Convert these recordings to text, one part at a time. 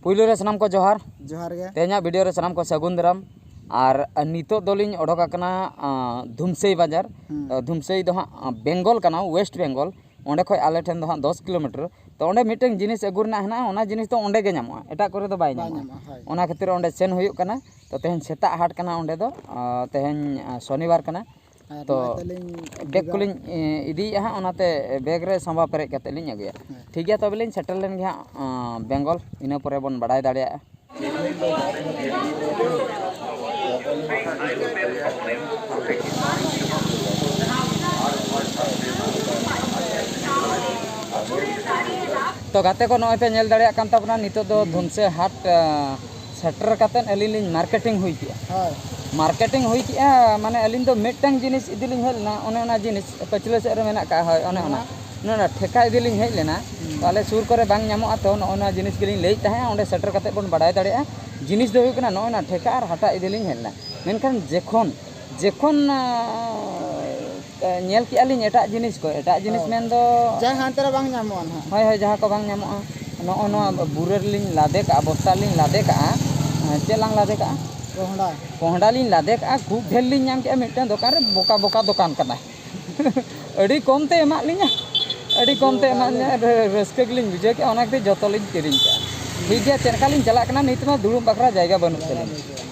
पुइलो रे सनाम को जोहार जोहार गे तेना वीडियो रे सनाम को सगुन दाराम और नितो दोलिन ओडोक आकना धुमसई बाजार धुमसई दो हाँ बेंगल कना वेस्ट बेंगल ओंडे खय आले ठेन दो हाँ 10 किलोमीटर तो ओंडे मिटन जिनिस अगुर ना है ओना जिनिस तो ओंडे गे ᱧᱟᱢᱚᱜᱼᱟ एटा करे दो बाय ᱧᱟᱢᱚᱜᱼᱟ ओना खातिर ओंडे सेन हुयुक कना तो तेहन सेता हाट कना ओंडे दो तेहन शनिवार कना तो बैग को इदी हाँ ओनाते बैग रे संभा पेरे कते लिंग अगुया ठीक गया तबे लिंग सेटल लेन गे हाँ बेंगल इना परे बन बडाय दाड़िया तो गाते को नय पे नेल दाड़िया कान ताबना नितो दो धुमसे हाट सेटर काते अलिन लिंग मार्केटिंग हुई किया मार्केटिंग हुई किया माने अलिन दो मिटंग जिनिस इदिलिंग हेलना ओने ओना जिनिस पछले से रे मेना का है ओने ओना नोना ठेका इदिलिंग हेज लेना तो आले सुर करे बांग ᱧᱟᱢᱚᱜᱼᱟ तो ओना जिनिस गिलिंग लेई ताहे ओंडे सेटर काते बन बडाय दाड़िया जिनिस दो हुकना नोना ठेका और हाटा इदिलिंग हेलना मेनखान जेखोन नेल की आलिंग एटा जिनिस मेन दो जहां हांतरे बांग ᱧᱟᱢᱚᱜᱼᱟ ना हाय हाय जहां को बांग ᱧᱟᱢᱚᱜᱼᱟ नो बुरेर लिंग लादे का बस्ता लिंग लादे का चेलांग लादे का कोहड़ा लिंग लादे का खूब ढेर लिंग नाम के मिटन दुकान रे बोका बोका दुकान करना अड़ी कम ते एमा लिंग अड़ी कम ते एमा रस्के लिंग बुझे के ओना के जतो लिंग किरिंग का ठीक गया चेनका लिंग चला कना नित में दुड़ुम बकरा जायगा बनु तलिंग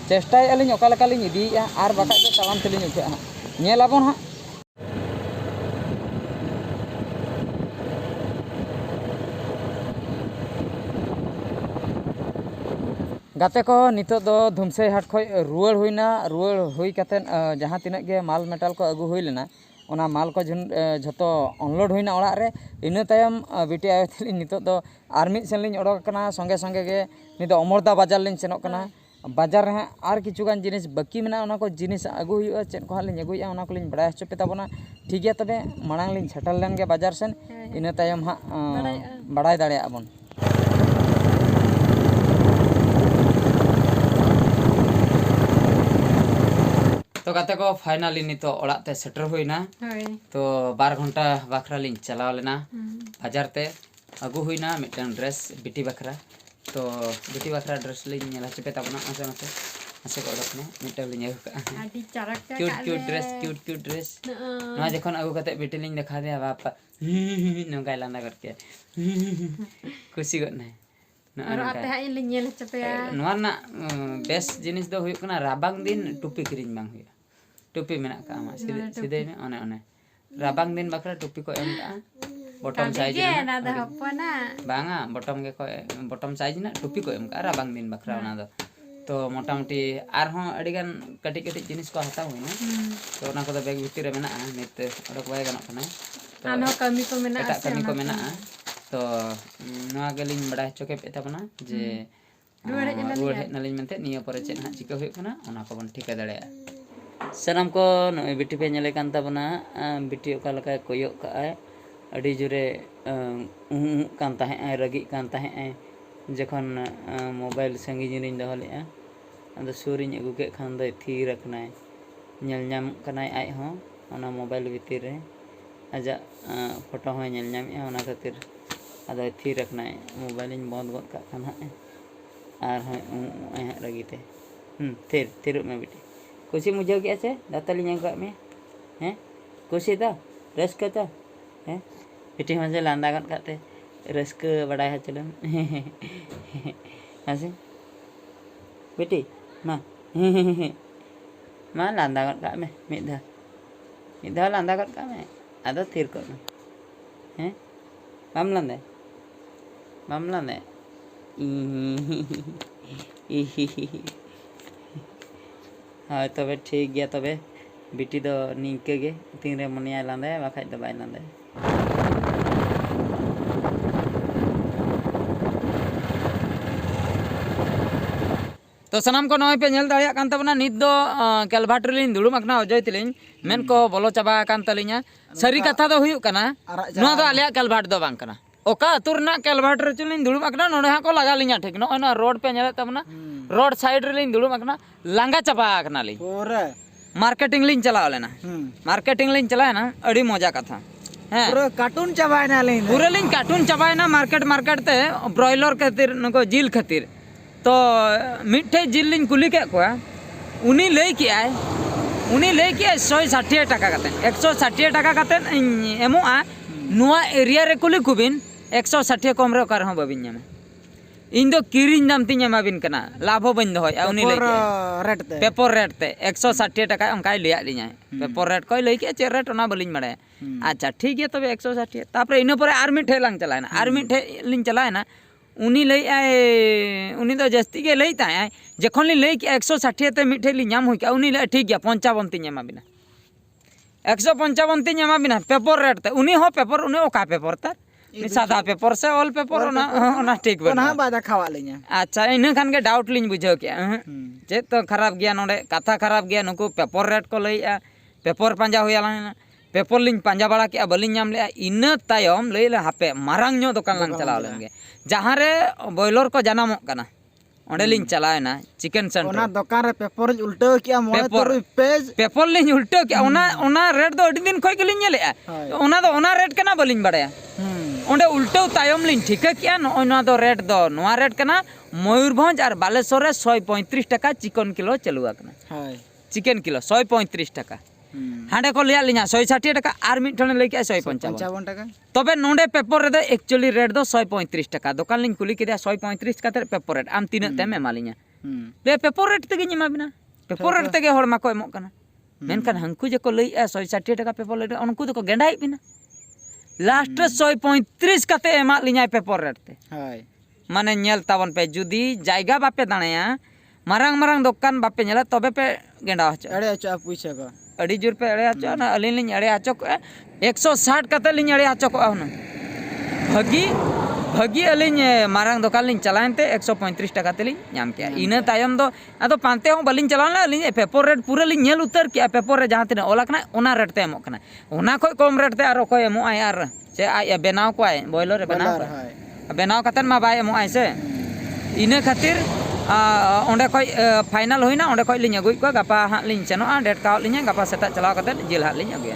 चेष्टाय अलिंग ओका लका लिंग इदिया आर बाका दो तलाम तलिंग उठे हां नेलाबोन हां गाते को नितो दो धुमसई हाट खय रुआड़ हुईना रुआड़ हुई कते जहाँ तिना गे माल मेटाल को अगु हुई लेना ओना माल को झतो अनलोड हुईना ओड़ा रे इना तायम बिटी आयो थली नितो दो आर मिद सेन लिंग ओडोक कना संगे संगे गे नितो अमरदा बाजार लिंग सेनोक कना बाजार रे आर किछुगान जिनिस बाकी मेना ओना को जिनिस अगु हुईआ चेन को हालिंग अगुया ओना को लिंग बडाय हचो पे ताबोना ठीक गया तबे मांग लिंग सेटल लेन गे बाजार सेन इना तायम हा बडाय दाड़िया आबोन तो गाते को फाइनली नितो ओड़ाते सेटर हुईना तो 12 घंटा बाखरा लिंग चलाव लेना बाजार ते अगु हुईना मिटन ड्रेस बिटी बाखरा तो बिटी बाखरा ड्रेस लिंग नेला चपे ताबना आसे को ओडकने मिटन लिंग अगु का आडी चरक क्यूट ड्रेस ना जखन अगु कते बिटी लिंग देखा दे बापा नंगा लांदा करके खुशी गने और आते हाई लिंग नेला चपे नोना बेस जिनिस दो हुयुक कना राबांग दिन टुपी किरिंग बांग हुया टुपी मेना का मा सीधे में ओने राबांग दिन बकरा टुपी को एम का बॉटम साइज ना दा हपना बांगा बॉटम के को बॉटम साइज ना टुपी को एम का राबांग दिन बकरा ओना दो तो मोटामोटी आर हों अडिगान कटी कटी जिनिस को हताव हुइना तो ओना को दो बैग भीतर मेना नित ओडक बाय गनो कना तो आनो कमी को मेना तो नवा गलिन बड़ा चोके पेता बना जे रुआड़ हेज नालिन मेनते निया परे चेन हा चिका हुई कना ओना को बन ठिका दाड़े सनाम को नय बिटी पे नेले कान ताबना बिटी ओका लका कोयो का अडी जुरे कान ताहे रगी कान ताहे जखन मोबाइल संगी रिन दहले अद सुरिन अगु के खान दय थी रखना नेल नाम कनाय आय हो ओना मोबाइल भीतर रे आजा फोटो हो नेल नाम ओना खातिर अद थी रखना मोबाइल इन बंद गद का खान आर हो रगीते थिर में बिटी खुशी मुझे क्या से दातली ᱧᱟᱢ में हैं खुशी दा रस्का दा हैं बिटी मजे लांदा गत काते रस्का बडाय हचलन हसे बिटी मा लांदा गत का में मिद धा लांदा गत का में आदो थिर को हैं बाम लांदे हाँ तबे ठीक गया तबे बिटी दो निंके गे तीन रे मनिया लांदे बाखाय दो बाय लांदे तो सनाम को नय पे नेल दाड़िया कान तबना नित दो केलभाट रिलिन दुड़ुम अकना अजय तिलिन मेन को बोलो चाबा कान तलिnya सरी कथा दो हुयुक कना नो दो आलिया केलभाट दो बांग कना ओका अतुरना केलभाट रे चलिन दुड़ुम अकना नोडे हा को लगा लिया ठीक नो ना रोड पे नेले तबना रोड साइड रे लिन दुड़ुम अकना लांगा चाबा अकना लिन पूरा मार्केटिंग लिन चलाव लेना मार्केटिंग लिन चलाय ना अड़ी मजा कथा है पूरा कार्टून चाबायना लिन पूरा लिन कार्टून चाबायना मार्केट ते ब्रॉयलर खातिर नको जिल खातिर तो मिठे जिल लिंग कुली के कोया उनी लई के आय 160 टाका काते 160 टाका काते एमोआ नुआ एरिया रे कुली कुबिन 160 कम रे ओकार हो बाबिन ᱧᱟᱢᱟ इन दो किरिन दाम तिन एमाबिन कना लाभ हो बन दहोय उनी लई के पेपर रेट ते 160 टाका अंकाय लिया लिया पेपर रेट कोई लई के चे रेट ओना बलिन बाड़े अच्छा ठीक है तबे 160 तापर इनो परे आर मिठे लांग चलायना आर मिठे लिन चलायना उनी लई आय उनी दो जस्ती के लई ताय जखन लि लई के 160 ते मिठे लि ᱧᱟᱢ हुई के उनी ले ठीक है 55 तिन एमाबिना 155 तिन एमाबिना पेपर रेट ते उनी हो पेपर उनी ओका पेपर तार सादा पेपर से ऑल पेपर ओना ठीक बना ओना बादा खावा लेኛ अच्छा इन खान के डाउट लिंग बुझाव के जे तो खराब गया नोडे कथा खराब गया नुको पेपर रेट को लई पेपर पंजा होयाला पेपर लिंग पंजा बड़ा के बलिंग नाम ले इन तायम लई ले हापे मारंग ᱧᱚ दुकान लांग चलाव लेंगे जहां रे बॉयलर को जनामो कना ओंडे लिंग चलायना चिकन सेंटर ओना दुकान रे पेपर उल्टो किया मोने तो पेज पेपर लिंग उल्टो के ओना रेट दो अडी दिन खोय के लिंग नेले ओना दो ओना रेट कना बलिंग बड़ाया ओंडे उल्टो तायम लिंग ठीक किया नोना दो रेट दो नोआ रेट कना मयूरभंज और बालेश्वर रे 135 टाका चिकन किलो चलुआ कना हाय चिकन किलो 135 टाका हांडे को लिया लिया 160 टाका आर मिट ठने लई के 155 टाका तबे नोंडे पेपर रे दो एक्चुअली रेट दो 135 टाका दुकान लिंग कुली के 135 काते पेपर रेट आम तीन ते में मालिnya ले पेपर रेट तेगे निमा बिना पेपर रेट तेगे होड़ माको एमो कना मेनखान हंकु जे को लई 160 टाका पेपर रेट उनको तो को गेंडाई बिना लास्ट 135 काते एमा लिnya पेपर रेट ते हाय माने नेल तावन पे जुदी जायगा बापे दाणया मारंग मारंग दुकान बापे नेला तबे पे गेंडा हच अड़े अच्छा पूछे को अड़ी जोर पे अड़े आचो ना अलिन लिन अड़े आचो को 160 काते लिन अड़े आचो को हन भगी भगी अलिन मारंग दुकान लिन चलायनते 135 टाका ते लिन नाम के इना तायम दो आदो पांते हो बलिन चलाना लिन पेपर रेट पूरा लिन नेल उतर के पेपर रे जहां तिना ओला कना ओना रेट ते एमो कना ओना कोई कम रेट ते आरो कोई एमो आय यार से आय बेनाव को आय बॉयलर रे बेनाव कतन मा बाय एमो आय से इना खातिर ओंडे कोई फाइनल होइना ओंडे कोई लिन अगुई को गपा हा लिन चनो डेट का लिन गपा सेता चलाव कते जिल हा लिन अगुया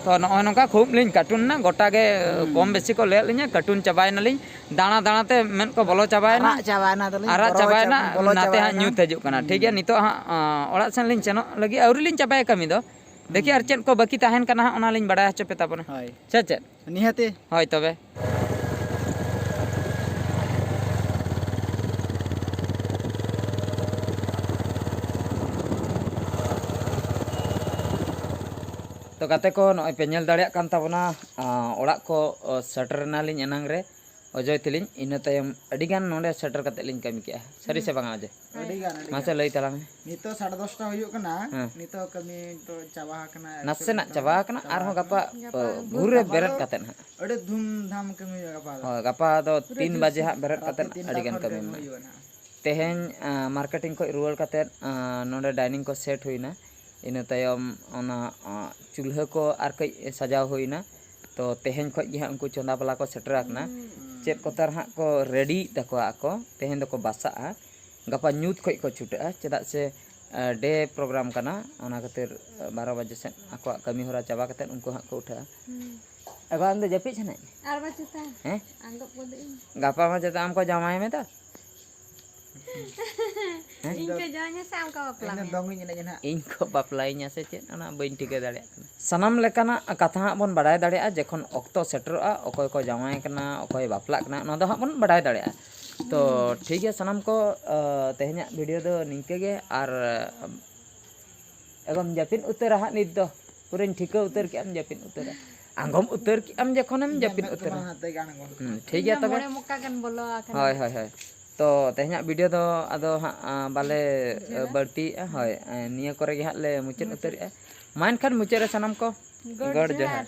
तो नय नका खूब लिन कार्टून ना गोटा गे कम बेसी को ले लिन कार्टून चबायना लिन दाना दाना ते मेन को बोलो चबायना आरा चबायना नाते हा न्यूत हजु कना ठीक है नितो हा ओड़ा सेन लिन चनो लगी औरी लिन चबाय कमी दो देखि आर चेन को बाकी ताहेन कना हा ओना लिन बडाय हचो पे तापन हाय चे निहाते होय तबे तो गाते को नय पे नेल दाड़िया कान ताबना ओड़ा को सेटर नालिन एनांग रे अजय तिलिन इन तायम अडिगान नोंडे सेटर कते लिन कमी के सरी से बांगा अजय अडिगान मासे लई तलांग नितो 10:30 हुयो कना नितो कमी तो चाबा कना नसे ना चाबा कना आर हो गपा भूरे बेरत कते ना अडे धूमधाम कमी गपा गपा दो 3 बजे हा बेरत कते अडिगान कमी तेहेन मार्केटिंग को रुवल कते नोंडे डाइनिंग को सेट हुईना इन तायम ओना चूल्हा को आर कई सजाव होइना तो तेहेन खो गे उनको चंदा बाला को सेटर आकना चेत को तरह को रेडी तको आको तेहेन दको बासा गपा न्यूत खो को छुटा चेदा से डे प्रोग्राम कना ओना खातिर 12 बजे से आको कमी होरा चाबा कते उनको हा को उठा अबान दे जपी छने आर बचता हैं अंगप को दे गपा में जता हमको जमाए में ता इनके जाने साम का बापला इन दंगिन जना इनको बापलाइnya से चेत ना बइन टिके दाड़े सनम लेकाना कथा हा बन बडाय दाड़े जखन ऑक्तो सेटरआ अकोय को जमाए कना अकोय बापला कना ना दो हा बन बडाय दाड़े तो ठीक है सनम को तेहन्या वीडियो दो निंके गे आर एगम जापिन उतर हा नित दो पुरेन ठिका उतर के हम जापिन उतर आंगम उतर के हम जखनम जापिन उतर ठीक है तबे मोरे मुक्का कन बोलो हाय हाय हाय तो तेहन्या वीडियो दो आदो हा बाले बर्ती हाय निया करे गे हा ले मुचेत उतर मान खान मुचेरे सनम को गड़ जोहार।